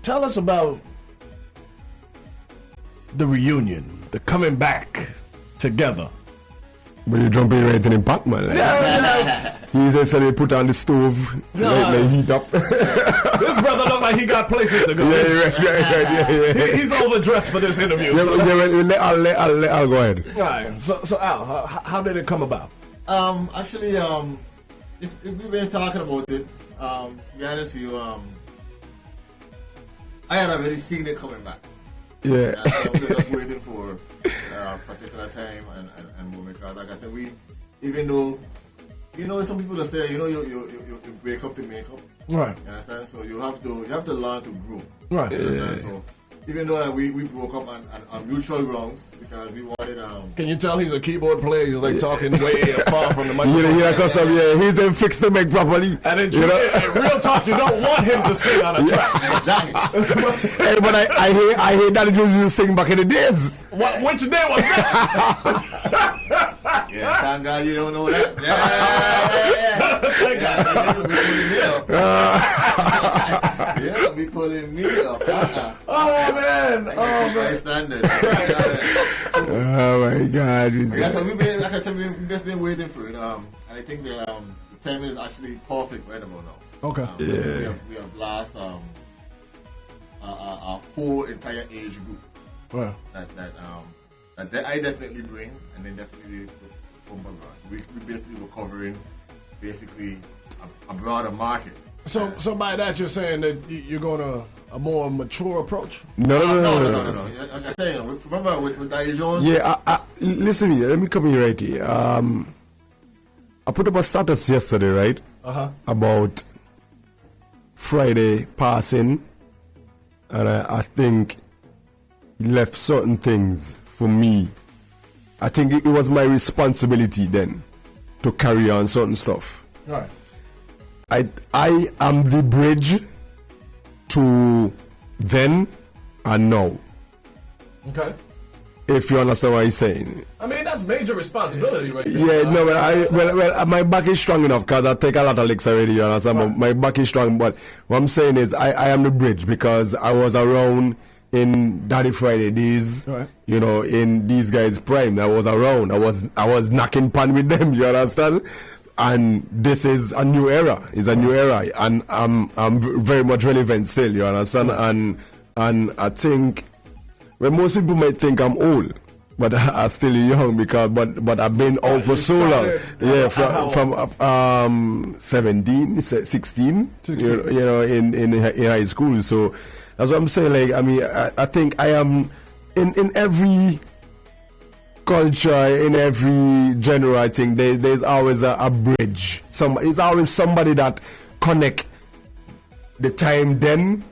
tell us about the reunion, the coming back together. But you jumping right in Pac, man. Like. Yeah. He's actually put on the stove, like heat up. This brother look like he got places to go. Yeah. He's overdressed for this interview. Yeah, so. I'll go ahead. All right. So Al, how did it come about? Actually, we've been talking about it. To be honest with you, I had already seen it coming back. Yeah. So we were just waiting for a particular time and moment. Because like I said, even though, some people that say, you break up to make up. Right. You understand? So you have to learn to grow. Right. You understand? So even though we broke up on mutual grounds because we wanted Can you tell he's a keyboard player? He's like talking way far from the microphone. He's in fixed the mic properly. And in real talk, you don't want him to sing on a track. Exactly. Hey, but I hear that he used to sing back in the days. Which day was that? Yeah, thank God you don't know that. Yeah, be pulling me up. Oh man! Oh man! Standard. Oh my God! Like I said, we've just been waiting for it. And I think the timing is actually perfect right about now. Okay. We have lost a whole entire age group. Well. That I definitely bring, and then definitely Pumpa. So we basically were covering a broader market. So by that you're saying that you're going to a more mature approach? No. Like I said, remember with Daddy Jones? Yeah, listen to me. Let me come in right here. I put up a status yesterday, right? About Friday passing, and I think he left certain things for me. I think it was my responsibility then to carry on certain stuff. Right. I am the bridge to then and now. Okay. If you understand what I'm saying. I mean, that's major responsibility, right? Yeah, no, but my back is strong enough because I take a lot of licks already, you understand? Right. My back is strong, but what I'm saying is I am the bridge because I was around in Daddy Friday days, right. In these guys' prime. I was around. I was knocking pan with them, you understand? And this is a new era. It's a new era, and I'm very much relevant still, you understand? And I think most people might think I'm old, but I'm still young because but I've been out for so long. Yeah, from 17, 16. In high school. So that's what I'm saying. Like, I mean, I think I am in every culture, in every genre. I think there's always a bridge. It's always somebody that connect the time then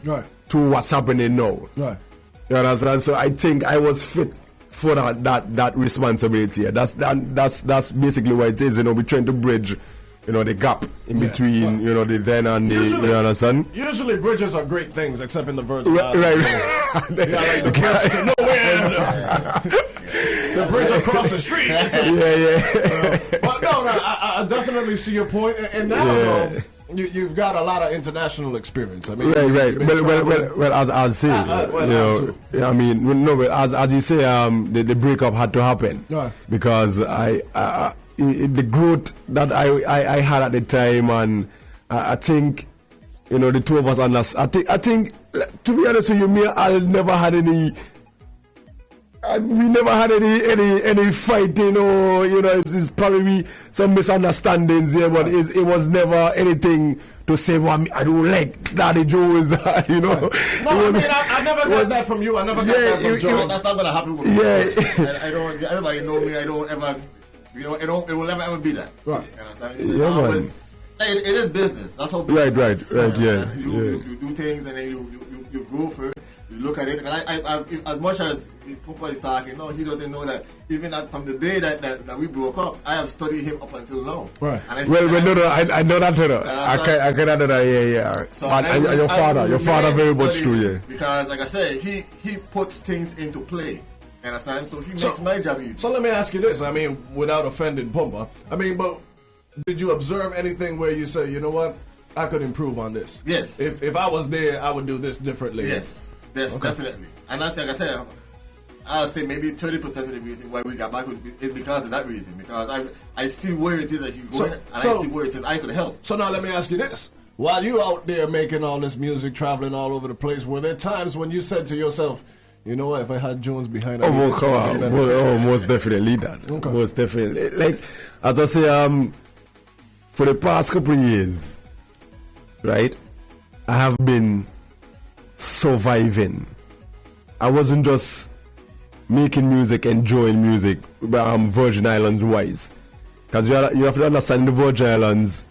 to what's happening now. Right. You understand? So I think I was fit for that responsibility. That's basically what it is. We're trying to bridge, the gap in between, the then and the. You understand? Usually bridges are great things, except in the Virgin Islands. Right. The bridge to nowhere. The bridge across the street. But no, I definitely see your point, and now you've got a lot of international experience. I mean, right. Well, as I say, I mean, no, as you say, the breakup had to happen because the growth that I had at the time, and I think, the two of us understand. I think, to be honest with you, me, I never had any. We never had any fighting, or it's probably some misunderstandings here, but it was never anything to say, well, I don't like Daddy Jones, No, I never got that from you. I never got that from Joe. That's not gonna happen with me. Yeah, I don't. Everybody know me. I don't ever. It will never ever be that. Right. You understand? It is business. That's how business is. Right. Yeah. You do things and then you go for it. You look at it, and I as much as Pumpa is talking, no, he doesn't know that even from the day that we broke up, I have studied him up until now. Right. And I know that. I cannot know that. Yeah. So, and your father very much too. Yeah. Because like I said, he puts things into play. Understand? So he makes my job easy. So let me ask you this. I mean, without offending Pumpa, but did you observe anything where you say, you know what? I could improve on this. Yes. If I was there, I would do this differently. Yes, definitely. And that's like I said, I'll say maybe 30% of the reason why we got back is because of that reason. Because I see where it is that he's going, I see where it is I could help. So now let me ask you this. While you out there making all this music, traveling all over the place, were there times when you said to yourself, you know what, if I had Jones behind me... most definitely that. Okay. Most definitely. Like, as I say, for the past couple of years, right, I have been surviving. I wasn't just making music, enjoying music, Virgin Islands wise. Because you have to understand, in the Virgin Islands,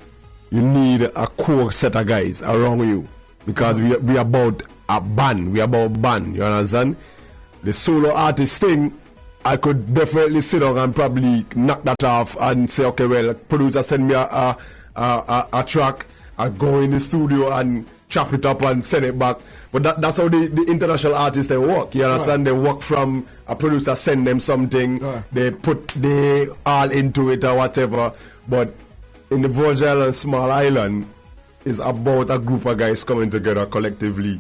you need a core set of guys around you. Because we about a band. We about band, you understand? The solo artist thing, I could definitely sit down and probably knock that off and say, okay, well, producer send me a track, I go in the studio and chop it up and send it back. But that's how the international artists they work. You understand? Right. They work from a producer send them something, they all into it or whatever. But in the Virgin Islands, small island, is about a group of guys coming together collectively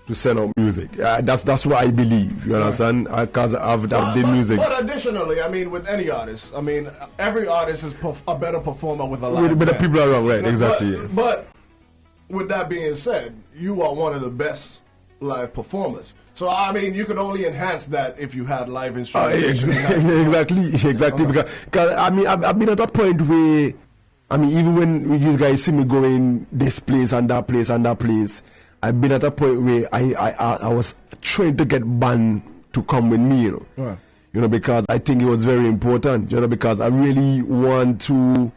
to send out music. That's what I believe. You understand? Because I've done music. But additionally, I mean, with any artist, I mean, every artist is a better performer with a live with the people around, right? Exactly. But with that being said, you are one of the best live performers. So I mean, you could only enhance that if you had live instrumentation. Exactly. Because I mean, I've been at a point where, I mean, even when you guys see me going this place and that place and that place, I've been at a point where I was trying to get band to come with me, you know. Right. You know, because I think it was very important, you know, because I really want to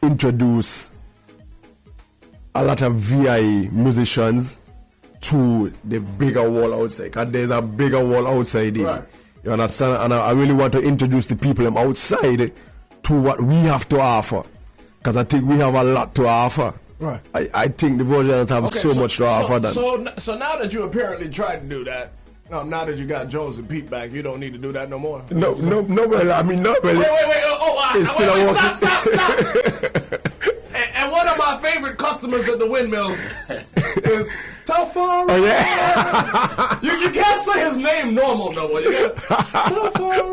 introduce a lot of VI musicians to the bigger wall outside. Because there's a bigger wall outside there. Right. You understand? And I really want to introduce the people outside to what we have to offer. Because I think we have a lot to offer. Right. I think the Virgin Islands have so much to offer. So now that you apparently tried to do that, now that you got Jones and Pete back, you don't need to do that no more. No, really. I mean, not really. Wait. Stop. And one of my favorite customers at the windmill is Tafari. Oh yeah. you can't say his name normal no more. You got Tafari.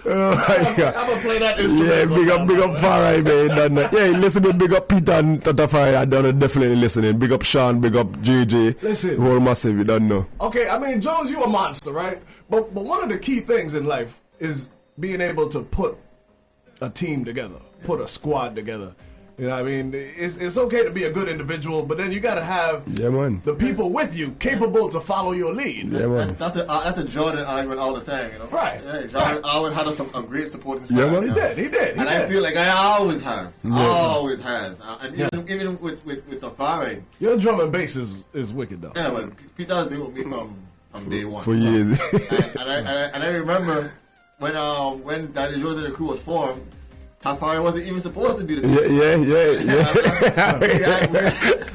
I'm gonna play that instrument. Yeah, big up Farai, man. Yeah, listen to big up Peter and Tafari. I don't know, definitely listening. Big up Sean, big up JJ. Listen, whole massive. You don't know. Okay, I mean, Jones, you a monster, right? But one of the key things in life is being able to put a team together, put a squad together. You know what I mean? It's okay to be a good individual, but then you got to have the people with you capable to follow your lead. That's the Jordan argument all the time, you know? Right. Yeah, Jordan always had a great supporting staff. Yeah, he did. And I feel like I always have. Always has. And even with Tafari. Your drum and bass is wicked, though. Yeah, well, Peter has been with me from day one. For years. and I remember when Daddy Jose and the crew was formed, Tafari wasn't even supposed to be the bass.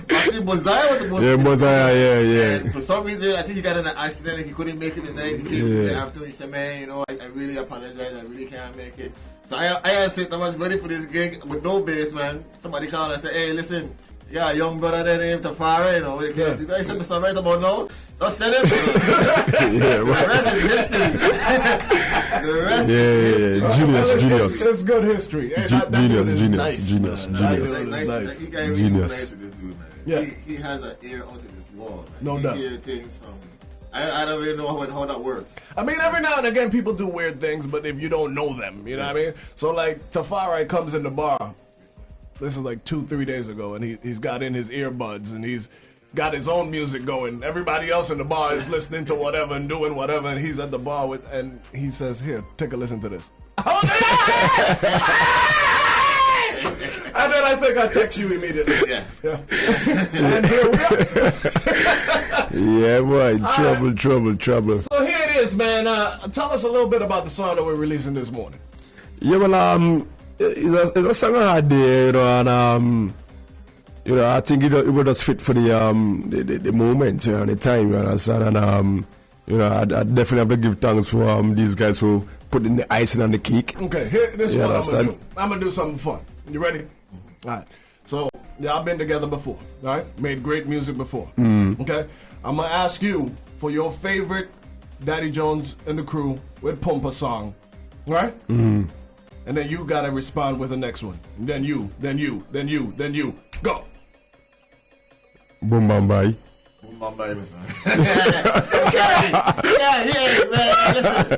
Actually, Mosiah was supposed to be Mosiah, And for some reason, I think he got in an accident and he couldn't make it the night. He came to me after. He said, man, you know, I really apologize. I really can't make it. So I had said I was ready for this gig with no bass, man. Somebody called and said, hey, listen, yeah, a young brother there named Tafari, you know, I said, Mr. Right about now. Don't send him. The rest is history. The rest is history. Genius. It's good history. Genius. Nice. You can't really nice with this dude, man. Yeah. He has an ear out of this wall, man. No doubt. He hear things from... I don't really know how that works. I mean, every now and again, people do weird things, but if you don't know them, you know what I mean? So, like, Tafari comes in the bar. This is like 2-3 days ago, and he's got in his earbuds, and he's got his own music going. Everybody else in the bar is listening to whatever and doing whatever, and he's at the bar and he says, here, take a listen to this. And then I think I text you immediately. Yeah. And here we are. Yeah, boy. Trouble. So here it is, man. Tell us a little bit about the song that we're releasing this morning. Yeah, well, it's a song I had there, you know, and you know, I think it would just fit for the moment, you know, and the time, you understand, and you know, I definitely have to give thanks for these guys for putting the icing on the cake. Okay, this is what I'm gonna do. I'm gonna do something fun. You ready? All right. So Y'all been together before, right? Made great music before. Okay? I'm going to ask you for your favorite Daddy Jones and the Crew with Pumpa song, right? And then you got to respond with the next one. And then you. Go. Boom Bam Bye. Mumbai, listen. yeah, man, listen.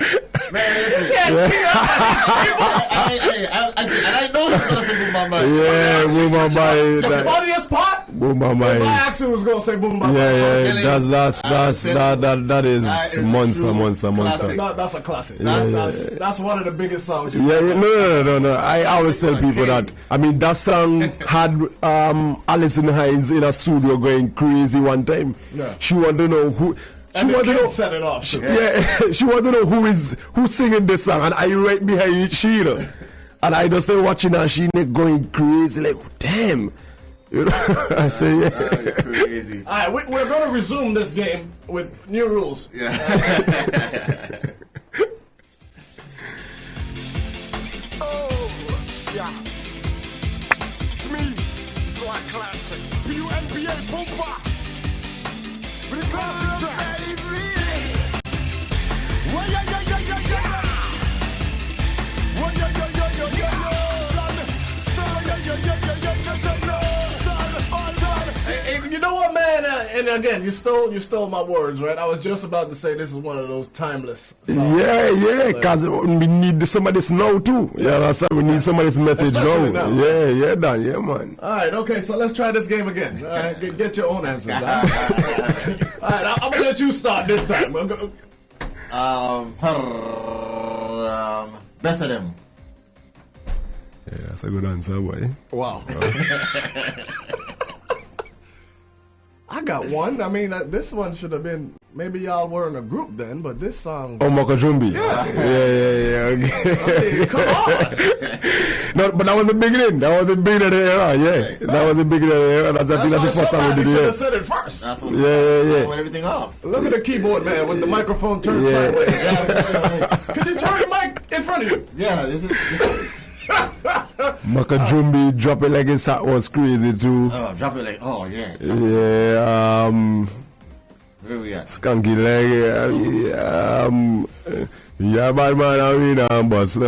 I see, and I know you're gonna say Boom Mumbai. Yeah, Boom Bam Bye. The funniest part? Boom Bam Bye. I actually was gonna say Boom Bam. Yeah, that is monster. That's a classic. That's one of the biggest songs. No. I always tell people that. I mean, that song had Alison Hines in a studio going crazy one time. Yeah. She wanted to know who. She wanted to know. Set it off. Too. Yeah, she wanted to know who's singing this song, and I right behind Sheena, and I just started watching her. She going crazy, like damn. You know, I say yeah. It's crazy. All right, we're going to resume this game with new rules. Yeah. Oh, yeah. It's me. It's like classic. PUNBA Pumpa. With a classic track. Well, yeah. Well, yeah. Hey, you know what, man? And again, you stole my words, right? I was just about to say this is one of those timeless songs. Yeah, because we need somebody's now too. Yeah, that's we need somebody's message now. Yeah, Dan, yeah, man. All right, okay, so let's try this game again. All right, get your own answers. All right, I'm gonna let you start this time. Best of them. Yeah, that's a good answer, boy. Wow. I got one. I mean, this one should have been. Maybe y'all were in a group then, but this song. Oh, Makajumbi. Yeah. Okay. I mean, come on. No, but that was a big thing. That was a big in the era. Yeah, that was a big in the era. That's the first time we did it. Should have said it first. That's what Yeah. everything off. Look at the keyboard man with the microphone turned sideways. Could you turn the mic in front of you? Yeah, this is Makajumbi drop it like his hat was crazy too. oh, drop it like yeah. Yeah, Where we at? Skunky leg. Yeah, bad man, I mean, I'm bust. You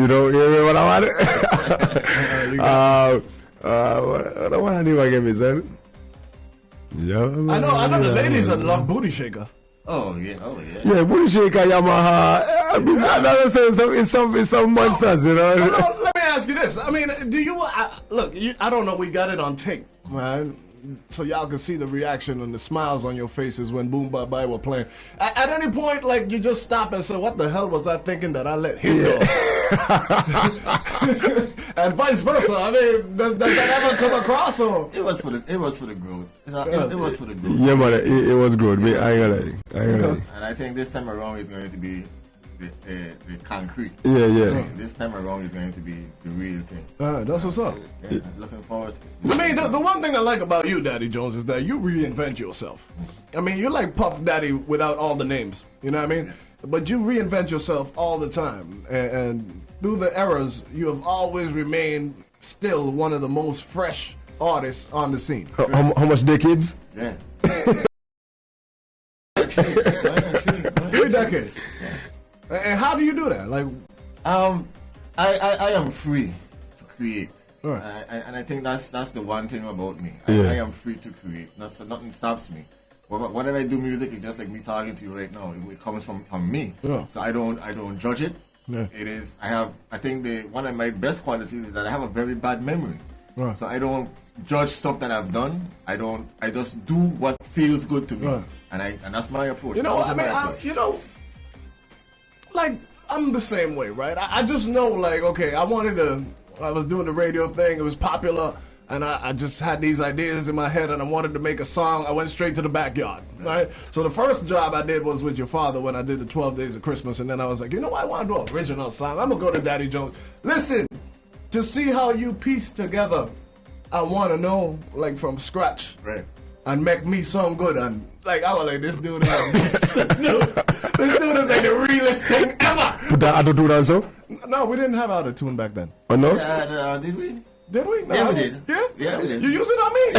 don't hear what I want? What I want to do again, me, son? Yeah, I know the ladies that love Booty Shaker. Oh yeah. Yeah, Booty Shaker, Yamaha. It's some monsters, you know. So now, let me ask you this. I mean, do you look? I don't know. We got it on tape, man. So y'all can see the reaction and the smiles on your faces when Boom Bye Bye were playing. At any point, like you just stop and say, "What the hell was I thinking that I let him go?" And vice versa. I mean, does that ever come across? Or It was for the growth. It was for the growth. Yeah, man, it was good. I ain't gonna lie. And I think this time around is going to be the concrete. Yeah. This time around is going to be the real thing. that's what's up. Yeah, looking forward to it. I mean, the one thing I like about you, Daddy Jones, is that you reinvent yourself. I mean, you're like Puff Daddy without all the names. You know what I mean? Yeah. But you reinvent yourself all the time. And through the eras, you have always remained still one of the most fresh artists on the scene. How much decades? Yeah. 3 decades. And how do you do that? Like, I am free to create. Right. And I think that's the one thing about me. Yeah. I am free to create. So nothing stops me. Whenever I do music, it's just like me talking to you right now. It comes from me. Yeah. So I don't judge it. Yeah. It is. I think one of my best qualities is that I have a very bad memory. Right. So I don't judge stuff that I've done. I just do what feels good to me. Right. And that's my approach. you know, I mean, like, I'm the same way, right? I just know, like, okay, I was doing the radio thing, it was popular, and I just had these ideas in my head, and I wanted to make a song. I went straight to the backyard, right? So the first job I did was with your father when I did the 12 Days of Christmas, and then I was like, you know what, I want to do an original song. I'm going to go to Daddy Jones. Listen, to see how you piece together, I want to know, like, from scratch. Right. And make me sound good, and Like, I was like, this dude is this dude is like the realest thing ever. Put that attitude on, so? No, we didn't have autotune back then. Oh, no? Did we? Did we? No, Yeah, we did. Yeah? Yeah, we did. You use it on me?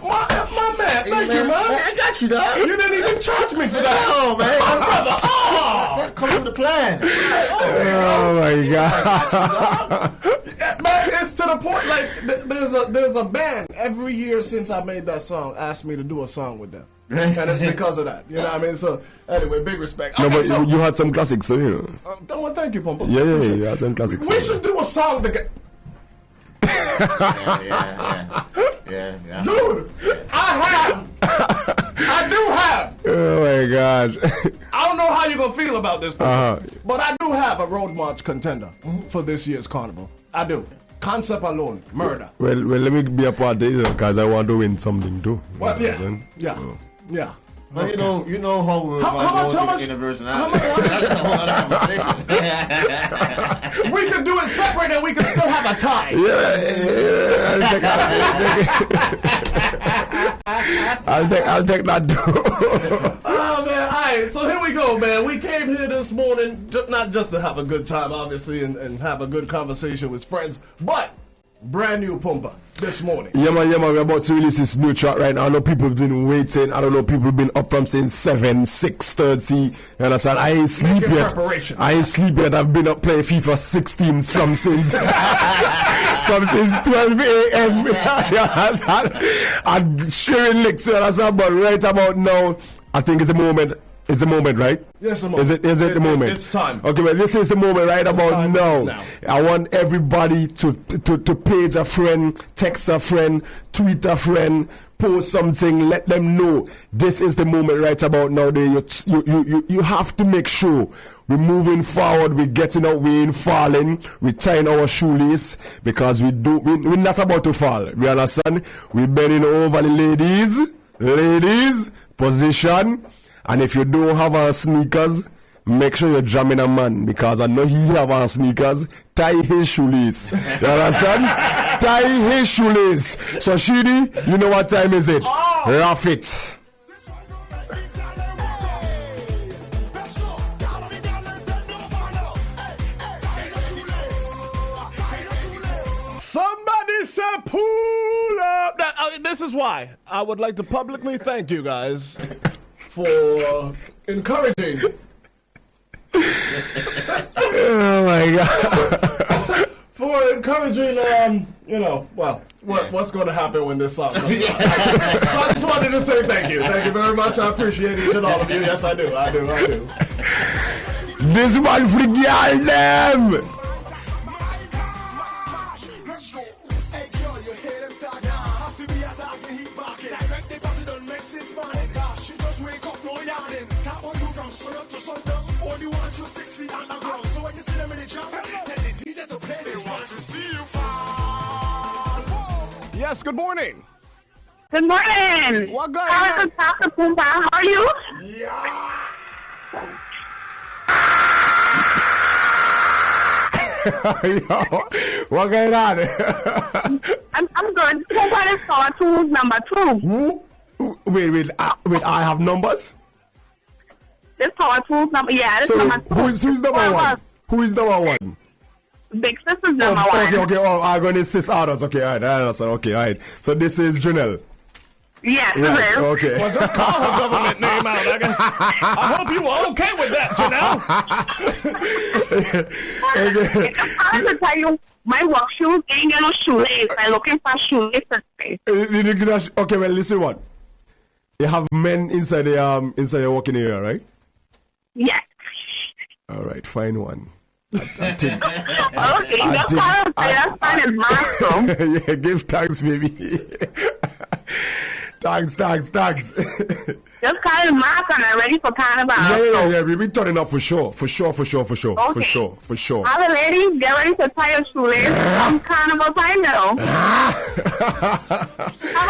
my man. Thank you, man. I got you, dog. You didn't even charge me for that. Oh, man. Brother. Oh. That comes with the plan. Oh, my God. Yeah, man, it's to the point, like, there's a band every year since I made that song asked me to do a song with them. And it's because of that. You know what I mean? So, anyway, big respect. No, Okay, but so, you had some classics, so, you know. well, thank you, Pumpa. Yeah, you had some classics. We should do a song together. Yeah. Dude, I do have. Oh, my God. I don't know how you're going to feel about this, but I do have a Road March contender for this year's carnival. I do. Concept alone, murder. Well, let me be a part of it because I want to win something too. Well, yeah. So. Yeah. But you know how we're How much? in a version. How much? That's a whole other conversation. We could do it separate and we could still have a tie. I'll take that too. Oh, man. All right. So here we go, man. We came here this morning not just to have a good time, obviously, and have a good conversation with friends, but brand new Pumpa this morning. Yeah, man, we're about to release this new track right now. I know people have been waiting. I don't know, people have been up from since 7, 6:30. You understand? I ain't sleep yet. I ain't sleep yet. I've been up playing FIFA 16 from since 12 a.m. I'm sharing licks, you understand? But right about now, I think it's the moment. It's the moment, right? Yes, the moment. Is it the moment? It's time. Okay, well, this is the moment right about now. I want everybody to page a friend, text a friend, tweet a friend, post something, let them know this is the moment right about now. You have to make sure we're moving forward, we're getting out, we ain't falling, we're tying our shoelace because we're not about to fall. We understand? We're bending over the ladies, position. And if you don't have our sneakers, make sure you're jamming a man because I know he have our sneakers. Tie his shoelace. You understand? Tie his shoelace. So Shidi, you know what time is it? Rough it. Somebody said pull up. This is why I would like to publicly thank you guys for encouraging. Oh my God. For encouraging, what's going to happen when this song comes out. So I just wanted to say thank you. Thank you very much. I appreciate each and all of you. Yes, I do. This one for the girl, them. Yes, good morning. Good morning. What going on? Pumpa. How are you? Yeah. Yo, what going on? I'm good. Pumpa is Power Tools number 2. Wait, I have numbers? This Power Tools number, this so number 2. Who's number 1? Who is number 1? Big Sister's number 1. Okay. Oh, I'm going to insist others. Okay, all right. I understand. Okay, all right. So this is Janelle. Yes, Right, it is. okay. Well, just call her government name out, I guess. I hope you were okay with that, Okay. I'm trying to tell you, my work shoes ain't got no shoelace. I'm looking for shoelace. Okay, well, listen what. You have men inside the working area, right? Yes. All right, find one. Okay, that's fine. That's fine as master. Yeah, give thanks, baby. thanks. Just call it mask and I'm ready for carnival. Yeah. We'll be turning up for sure. Okay. For sure. All the ladies, get ready to tie your shoelace. I'm carnival time now. Have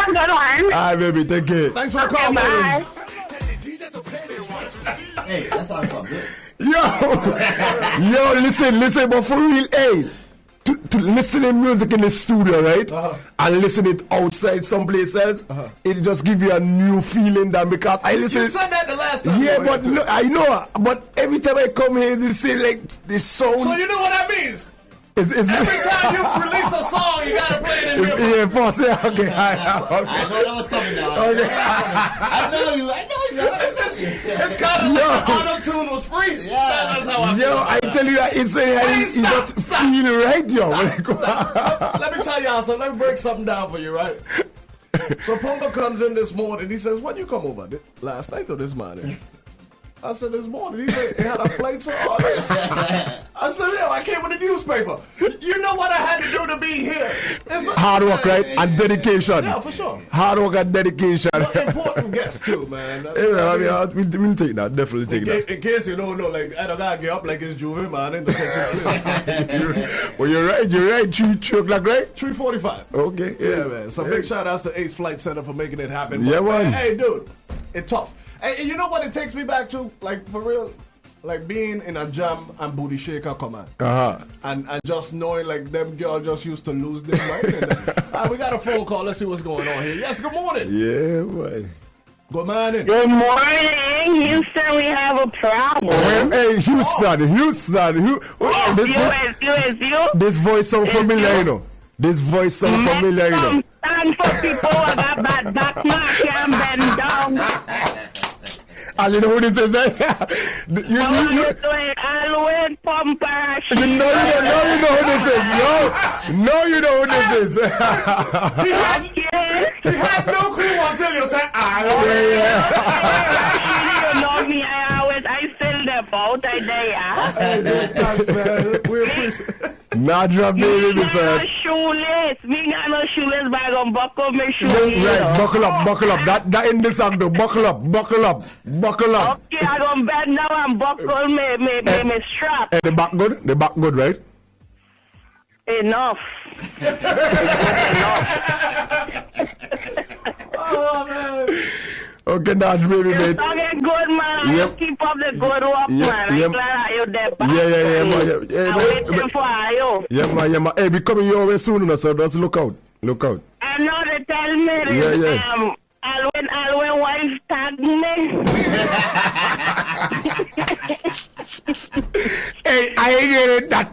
a good one. All right, baby, take care. Thanks for calling. Bye. Hey, that sounds so good. Yo, listen, but for real, hey, to listening music in the studio, right? And listen it outside some places, it just give you a new feeling than because I listen. You said that the last time. Yeah, but no, I know. But every time I come here, they say like this sound. So you know what that means? It's Every time you release a song, you gotta play it in real time. Yeah, boss. Yeah, okay. I thought that was coming down. Okay. I know you. It's kind of like the auto-tune was free. Yeah. That's how I feel. Yo, I tell you, it's he just feel right, yo. Stop. Let me tell y'all something. Let me break something down for you, right? So Pumpa comes in this morning. He says, "When you come over last night or this morning?" I said, "This morning." He said, "It had a flight so all day." I said, "Yo, I came with a newspaper." You know what I had to do to be here? Hard work, right? And dedication. Yeah, for sure. Hard work and dedication. But important guests too, man. Yeah, I mean, we'll take that. Definitely take that. In case you don't know, like I don't gotta get up like it's Juve, man. In the kitchen. Well, you're right. 3 o'clock, right? 3:45. Okay. Yeah, man. So big shout outs to Ace Flight Center for making it happen. Yeah, But, man. Hey, dude, it's tough. And you know what it takes me back to? Like, for real, like being in a jam and Booty Shaker come on. And just knowing, like, them girls just used to lose their mind. And, we got a phone call. Let's see what's going on here. Yes, good morning. Yeah, boy. Good morning. Good morning, Houston. We have a problem. Hey, Houston. This voice so familiar, you know. This voice so familiar, you know. Stand for people who got bad back mark and bend down. And you know who this is, eh? you Always Pumpa Rash. know who this is. No, you know who this is. He had no clue until you said, You know me, I still the boat, I there. Hey, thanks, man. We appreciate it. Nah, drop baby, Me sir. got no shoelace. Me got no shoelace, but I gonna buckle my shoelace. Right, buckle up. That in the song, though. Buckle up. Okay, I gonna bend now and buckle me strap. Hey, the back good, right? Enough. Oh, man. Okay, that's baby, You're mate. talking good, man. Yep. You keep up the good work, man. I'm glad that you're there. Yeah, man. I'm waiting for you. Yeah, man. Hey, be coming your way soon, so just look out. I know they tell me Yeah. Alwyn wife tag me. Hey, I ain't getting that.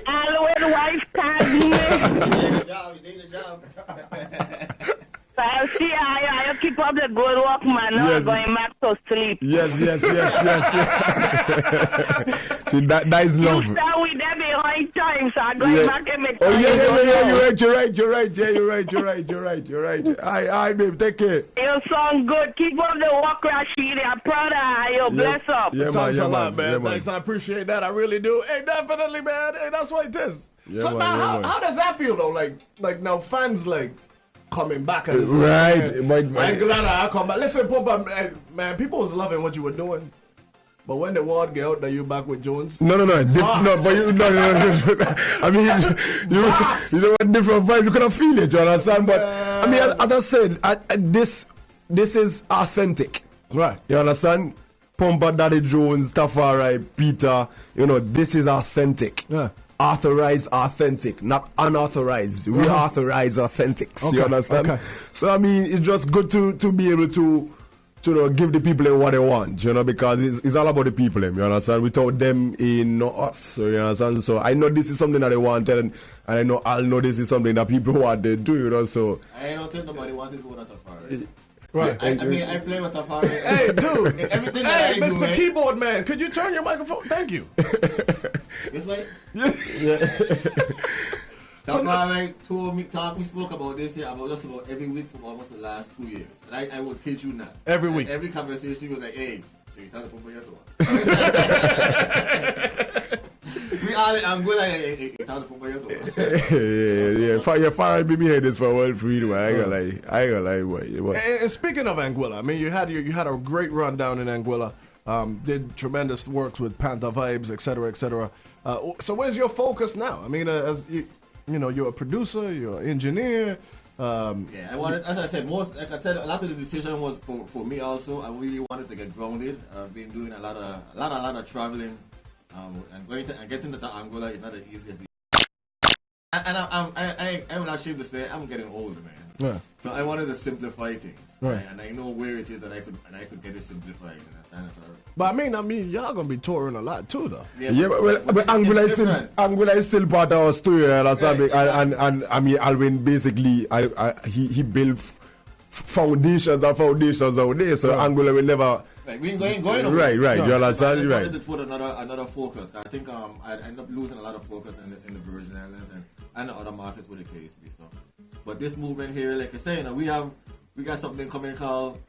Alwyn wife tag me. You did the job. So I see I keep up the good work, man. Now Yes. going back to sleep. Yes. See, that is love. You start with them behind time, so I'm going back and make Oh, yeah, you're right. Yeah, you're right. Aye, babe, take care. You sound good. Keep up the work, Rashid. I'm proud of you. Bless up. Yeah, Thanks a lot, Yeah, man. Thanks, I appreciate that. I really do. Hey, definitely, man. Hey, that's what it is. Yeah, So man, now, yeah, how does that feel though? Like now, fans like coming back and it's Right, like, but- I'm glad I come back. Listen, Pumpa, man, people was loving what you were doing, but when the word get out that you back with Jones, No. I mean, you know what different vibe. You cannot feel it. You understand? But I mean, as I said, this is authentic. right? You understand? Pumpa, Daddy Jones, Tafari, Peter. You know, this is authentic. Yeah. Authorized, authentic, not unauthorized. We authorize authentics. You Okay, understand? okay. So I mean, it's just good to be able to give the people what they want, you know, because it's all about the people, you understand? Without them, us, so, you understand? So I know this is something that they wanted, and I know I'll know this is something that people want to do, you know, so. I don't think nobody wanted to go with Tafari. Right. I mean, I play with Tafari. Hey, dude. Everything that Hey, I Mr. do, Keyboard Man, could you turn your microphone? Thank you. This way. So- Tafari we spoke about this here about just about every week for almost the last 2 years. And I would kid you not. Every week. Every conversation was like, hey, so you started Pumpa Yato. We all in Angola, hey, started Pumpa Yato. Yeah, fire me head this for world freedom. I ain't gonna lie, boy. And speaking of Anguilla, I mean, you had a great run down in Anguilla. Did tremendous works with Panther Vibes, etc., etc. So where's your focus now? I mean, as you know, you're a producer, you're an engineer. Yeah, I wanted, as I said, a lot of the decision was for me also. I really wanted to get grounded. I've been doing a lot of traveling And getting to Angola is not the easiest. And I'm not ashamed to say I'm getting older, man. Yeah. So I wanted to simplify things, Right. and I know where it is that I could get it simplified. You understand? So, But I mean, y'all gonna be touring a lot too, though. Yeah, but Angola is still part of our story, and I mean, Alvin basically, he built foundations out there, so Angola will never. Like we ain't going away. Right. You understand? I Right. wanted to put another focus. I think I ended up losing a lot of focus in the Virgin Islands and the other markets where the case be. So, but this movement here, like I say, we got something coming called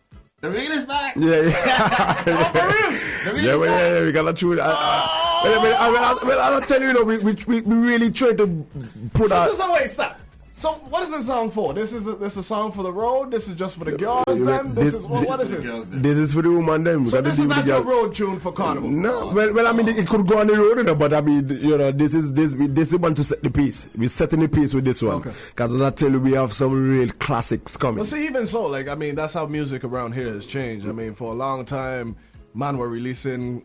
The Real is Back. Yeah. Oh, for real? The Real is back. We gotta choose. I don't tell you, we really try to put out. So wait, stop. So what is this song for? This is a song for the road. This is just for the girls. Then what is this? This is for the woman. Them. So this is not your road tune for Carnival. No, well, I mean, it could go on the road, but I mean, this is one to set the pace. We're setting the pace with this one, because as I tell you, we have some real classics coming. Well, see, even so, like I mean, that's how music around here has changed. I mean, for a long time, man, were releasing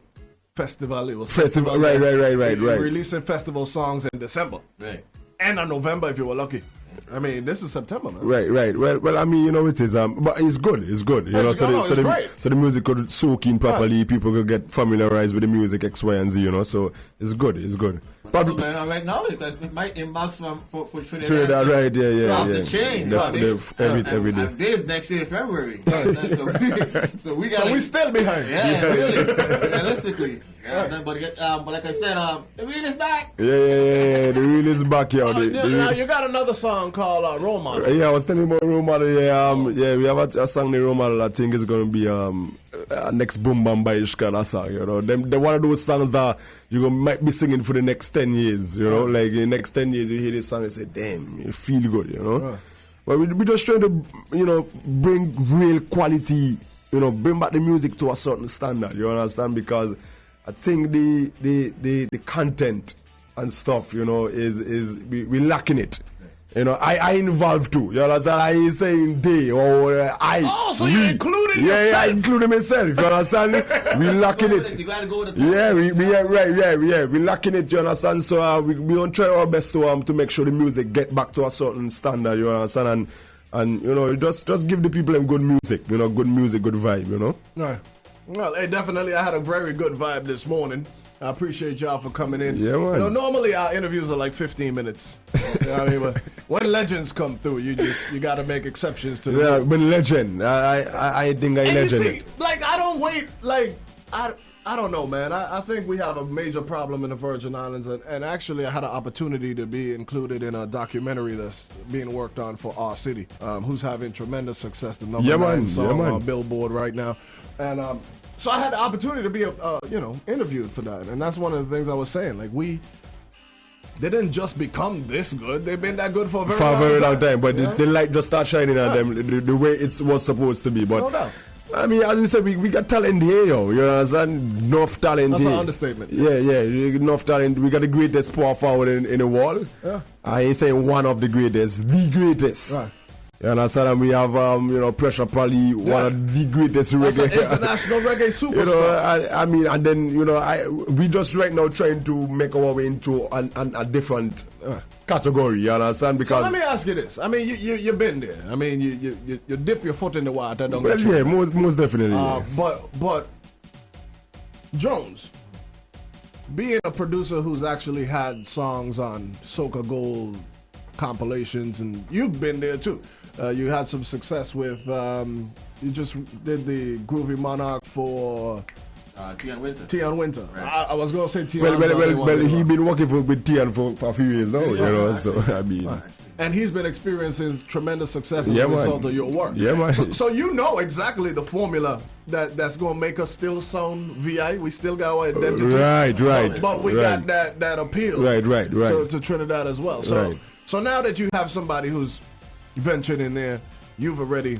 festival. It was festival. Right. Releasing festival songs in December, Right. and in November if you were lucky. I mean, this is September, man. Right. Well, I mean, it is. But it's good. It's good. So the music could soak in properly. Right. People could get familiarized with the music X, Y, and Z. So it's good. It's good. But right now, it might inbox for Trinidad. Right? Yeah. The chain. Every day. And this next year, February. So we still behind. Yeah, really. Realistically. Yeah, but like I said, the Real is back. Yeah, the Real is back, yo. Now you got another song called Role Model. Yeah, I was telling you about Role Model. Yeah, we have a song named Role Model. I think it's gonna be next Boom Bam by Ishkana song. They're one of those songs that you might be singing for the next 10 years. Like in the next 10 years, you hear this song and say, "Damn, you feel good." But we just trying to bring real quality. Bring back the music to a certain standard. You understand? Because I think the content and stuff, is we lacking it. I involved too. You understand? I ain't saying they or I. Oh, so you're including yourself? Yeah, I including myself. You understand? We lacking it. You gotta go with the time. Yeah, we lacking it. You understand? So we gonna try our best to make sure the music get back to a certain standard. You understand? And just give the people good music. Good music, good vibe. Right. Well, hey, definitely, I had a very good vibe this morning. I appreciate y'all for coming in. Yeah, man. Normally our interviews are like 15 minutes. I mean, but when legends come through, you got to make exceptions to the rule. Yeah, but legend. I think I legend. You see, like I don't wait. Like I don't know, man. I think we have a major problem in the Virgin Islands, and actually, I had an opportunity to be included in a documentary that's being worked on for our city, who's having tremendous success. The number 9 song on Billboard right now. And so I had the opportunity to be, interviewed for that. And that's one of the things I was saying. Like, they didn't just become this good. They've been that good for a very long time. But the light just started shining on them the way it was supposed to be. But no doubt. I mean, as we said, we got talent here, yo. You understand? Enough talent. That's here. an understatement. Yeah, enough talent. We got the greatest power forward in the world. Yeah. I ain't saying one of the greatest, the greatest. Right. You understand? And we have, Pressure, probably one of the greatest That's reggae. an international reggae superstar. I mean, and then, we just right now trying to make our way into a different category, you understand? Because so let me ask you this. I mean, you've been there. I mean, you dip your foot in the water. Well, yeah, most definitely. But Jones, being a producer who's actually had songs on Soca Gold compilations, and you've been there too. You had some success with, you just did the Groovy Monarch for Tian Winter. Tian Winter. Right. I was going to say Tian. Well, he's been working with Tian for a few years now, so I mean. And he's been experiencing tremendous success as a result of your work. Yeah, man. So you know exactly the formula that's going to make us still sound VI. We still got our identity. Right. But we got that appeal right. To Trinidad as well. So now that you have somebody who's ventured in there, you've already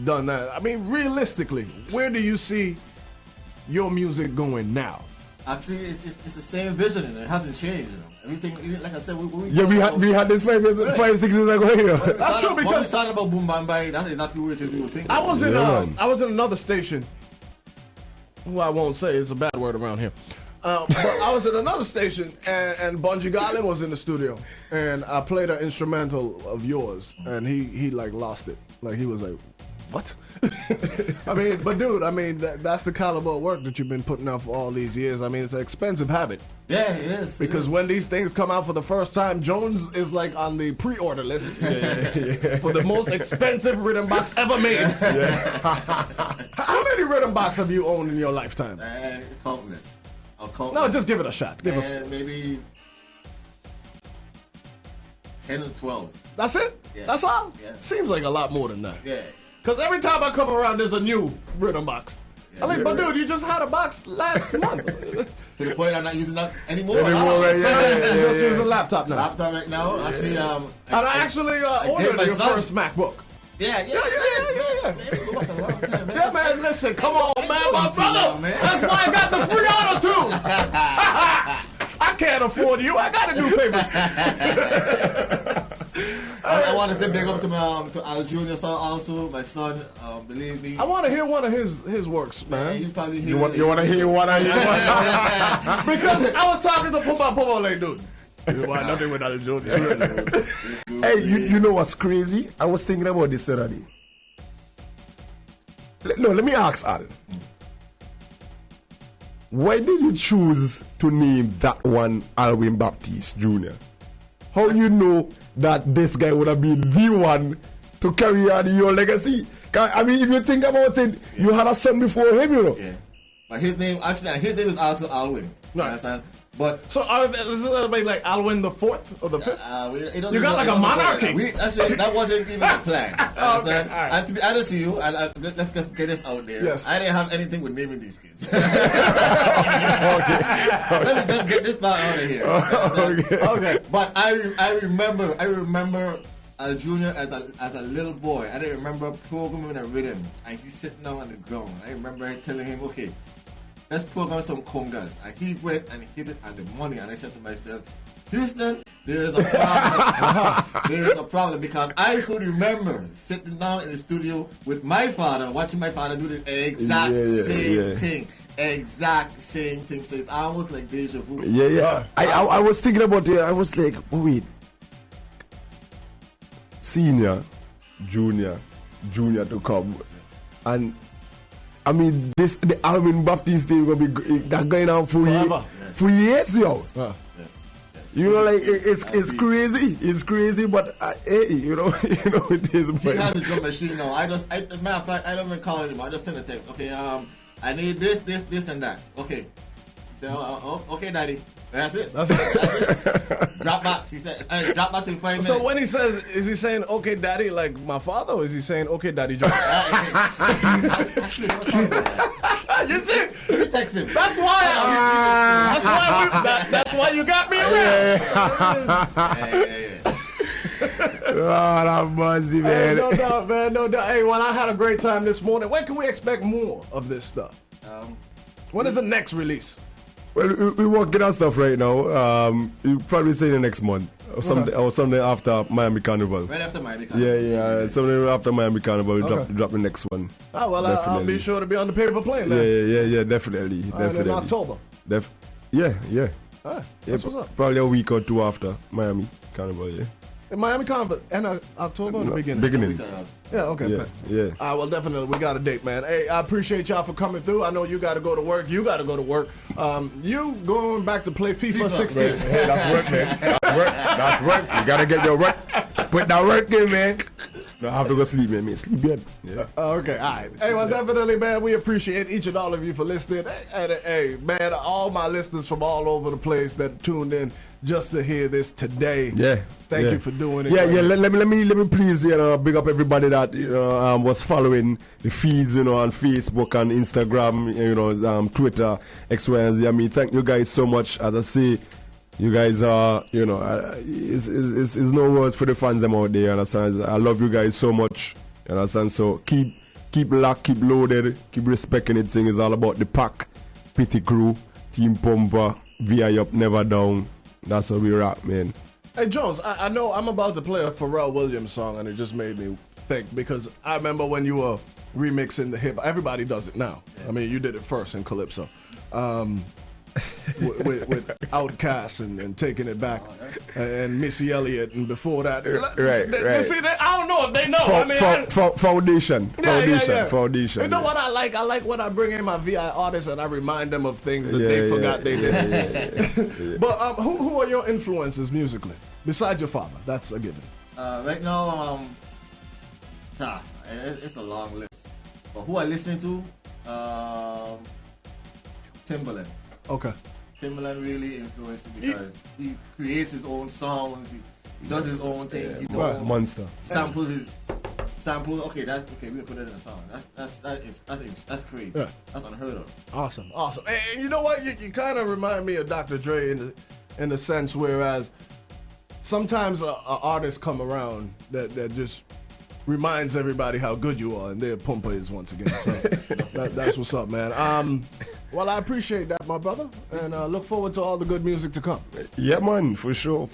done that. I mean, realistically, where do you see your music going now? Actually, it's the same vision, and it hasn't changed. Everything, even like I said, we had this 5 6 years ago. That's true, because when we talking about Boom Bam Bye, that's exactly what we were thinking. I was in another station, who I won't say, it's a bad word around here. But I was at another station, and Bungie Garlin was in the studio, and I played an instrumental of yours, and he like lost it. Like he was like, what? I mean, but dude, I mean, that's the caliber of work that you've been putting out for all these years. I mean, it's an expensive habit. Yeah, it is. Because when these things come out for the first time, Jones is like on the pre-order list for the most expensive rhythm box ever made. How many rhythm boxes have you owned in your lifetime? Countless. No, just give it a shot. Give us maybe 10 or 12. That's it? Yeah. That's all? Yeah. Seems like a lot more than that. Yeah. Because every time I come around, there's a new rhythm box. Yeah, I'm like, but dude, you just had a box last month. To the point I'm not using that anymore. You just use a laptop now. Laptop right now. Actually, and I actually ordered your first MacBook. Yeah. Yeah. Go back a long time, man. Yeah, man, listen, come on, man, my brother. Man. That's why I got the free auto tune. I can't afford you. I got to do favors. I want to say big up to Al Jr. also, my son, believe me. I want to hear one of his works, man. You probably hear You want to hear what I hear? Because I was talking to Pumpa like, dude, you want nothing with Al Jr. Hey, you know what's crazy? I was thinking about this Saturday. Let me ask Al. Why did you choose to name that one Alwyn Baptiste Jr.? How you know that this guy would have been the one to carry on your legacy? I mean, if you think about it, you had a son before him, you know. Yeah. But his name is also Alwyn. You understand? But so is it like Alwyn the 4th or the 5th? You got like a monarchy. Actually, that wasn't even the plan. Okay, right. And to be honest with you, and let's just get this out there. Yes. I didn't have anything with naming these kids. Okay. Let me just get this part out of here. Okay. But I remember Al Jr. as a little boy. I didn't remember programming a rhythm, and he's sitting down on the ground. I remember telling him, okay, let's program some congas. And he went and hit it on the money. And I said to myself, Houston, there is a problem. There is a problem, because I could remember sitting down in the studio with my father, watching my father do the exact same thing. Exact same thing. So it's almost like deja vu. Yeah. I was thinking about it. I was like, oh, wait. Senior, junior to come. And I mean, the Alvin Baptiste thing gonna be that going on for years, yo. Yes. You know, like it's crazy. It's crazy, but hey, you know, it is. He has a drum machine now. Matter of fact, I don't even call him. I just send a text. Okay, I need this, and that. Okay. He said, okay, daddy. That's it. Dropbox. He said, hey, Dropbox in 5 minutes. So when he says, is he saying, okay, daddy, like my father, or is he saying, okay, daddy, John? You see? Let me text him. That's why you got me around. Oh, that buzzy, man. Hey, no doubt, man. No doubt. Hey, well, I had a great time this morning. When can we expect more of this stuff? When is the next release? Well, we're working on stuff right now. You'll probably say the next month or something after Miami Carnival. Right after Miami Carnival. Yeah. Something after Miami Carnival. We'll drop the next one. Oh, well, I'll be sure to be on the paper plane then. Yeah, definitely. In October. Yeah. That's what's up. Probably a week or two after Miami Carnival, yeah. In Miami Carnival, end of October or the beginning? Beginning. Yeah, okay. Yeah. Well, definitely, we got a date, man. Hey, I appreciate y'all for coming through. I know you got to go to work. You got to go to work. You going back to play FIFA 16. Right. Hey, that's work, man. That's work. You got to get your work. Put that work in, man. No, I have to go sleep, man. Sleep yet. Yeah. Okay, all right. Hey, well, definitely, man, we appreciate each and all of you for listening. Hey, man, all my listeners from all over the place that tuned in just to hear this today. Yeah. Thank you for doing it. Yeah. Let me please, big up everybody that was following the feeds, on Facebook and Instagram, Twitter, X, Y, and Z. I mean, thank you guys so much. As I say, you guys are, it's no words for the fans them out there. You understand? I love you guys so much. You understand? So keep locked, keep loaded, keep respecting it. Thing is all about the pack, Pity Crew, Team Pumpa, VI up, never down. That's how we rock, man. Hey, Jones, I know I'm about to play a Pharrell Williams song, and it just made me think, because I remember when you were remixing the hip. Everybody does it now. Yeah. I mean, you did it first in Calypso. with Outkast and taking it back, and Missy Elliott, and before that, right. See, I don't know if they know. Foundation. You know what I like? I like when I bring in my VI artists and I remind them of things that they forgot they did. But who are your influences musically besides your father? That's a given. Right now, it's a long list. But who I listen to, Timbaland. Okay. Timbaland really influenced me because he creates his own sounds. He does his own thing. He don't monster. Samples. Okay, we put it in a song. That's crazy. Yeah. That's unheard of. Awesome. And you know what? You kind of remind me of Dr. Dre in the sense whereas sometimes an artist come around that just reminds everybody how good you are, and there Pumpa is once again. So that's what's up, man. Well, I appreciate that, my brother, and look forward to all the good music to come. Yeah, man, for sure.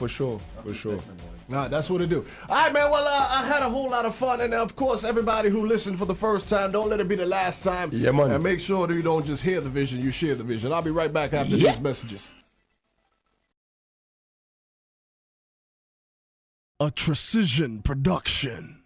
Nah, that's what it do. All right, man. Well, I had a whole lot of fun, and of course, everybody who listened for the first time, don't let it be the last time. Yeah, man. And make sure that you don't just hear the vision, you share the vision. I'll be right back after these messages. A Precision Production.